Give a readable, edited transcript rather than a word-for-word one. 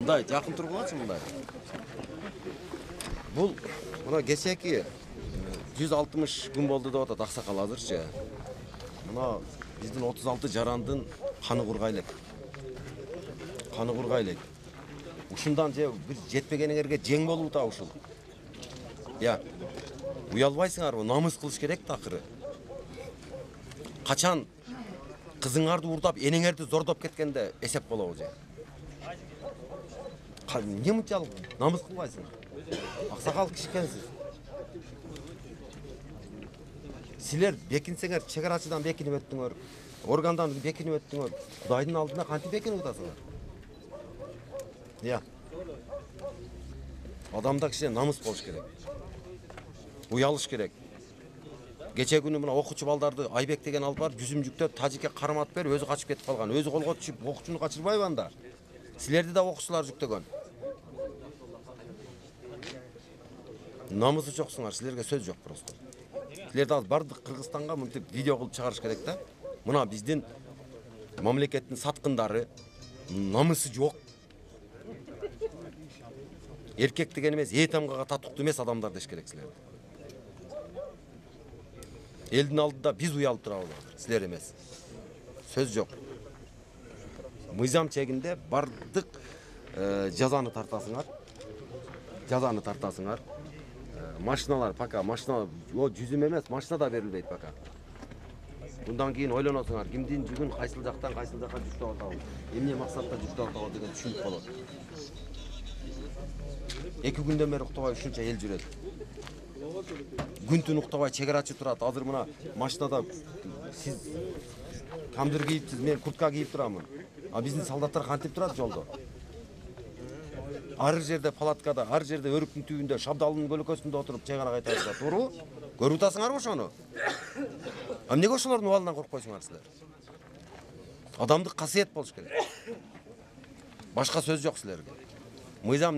Мындай жакын тургулачы мындай. Бул мына кечеки 160 күн болду деп атат аксакал азырчы. Мына биздин 36 жарандын каны кургай элек. Каны кургай элек. Ушундан же бир жетпегениңерге жең болуп та ушул. Я. Уялбайсыңарбы? Намыс кылыш керек да акыры. Качан кызыңарды урдап, энеңерди зордоп кеткенде эсеп болобу же. Эмне мынчалык намыс кылбайсың? Аксакал киши экенсиз. Силер бекинсеңер, чегарачыдан бекинип өттүңөр, органдан бекинип өттүңөр. Кудайдын алдына кантип бекинип атасыңар? Я. Адамда кишине намыс болуш керек. Уялыш керек. Кече күнү мына окуучу балдарды Айбек деген алып барып, жүзүм жүктөп, тажикке карамат берип, өзү качып кетип калган. Өзү колго түшүп, окуучуну качырбайбы анда? Силерди да окуучулар жүктөгөн. Намысы жоксуңар, силерге сөз жок просто. Силерди азыр бардык Кыргызстанга мынтип видео кылып чыгарыш керек да. Мына биздин мамлекеттин саткындары намысы жок. Эркек деген эмес, этамгага татыктуу эмес адамдар деш керек силерди. Элдин алдында биз уялып турабыз, силер эмес. Сөз жок. Мыйзам чегинде бардык жазаны тартасыңар. Жазаны тартасыңар. Машиналар пока машина жүзүм эмес, машина да берилбейт пока. Bundan кийин ойлоносуңар, кимдин жүгүн кайсыл жактан кайсыл жакка жүктөп атабыз, эмне максатта жүктөп атабыз деген түшүнүк болот. 2 күндөн бери уктабай ушунча эл жүрөт. Күн түн уктабай чегарачы турат. Азыр мына машинада сиз камдыр кийипсиз, мен куртка кийип турамын. А биздин солдаттар кантип турат жолдо? Ар жерде палаткада, ар жерде өрүктүн түбүндө, шабдалдын көлөкөсүндө отуруп чегана кайтарышат. Туурабы? Көрүп атасыңарбы ошону? Эмнеге ошолордун убалынан коркпойсуңар силер? Адамдык касиет болуш керек. Башка сөз жок силерге. Мыйзам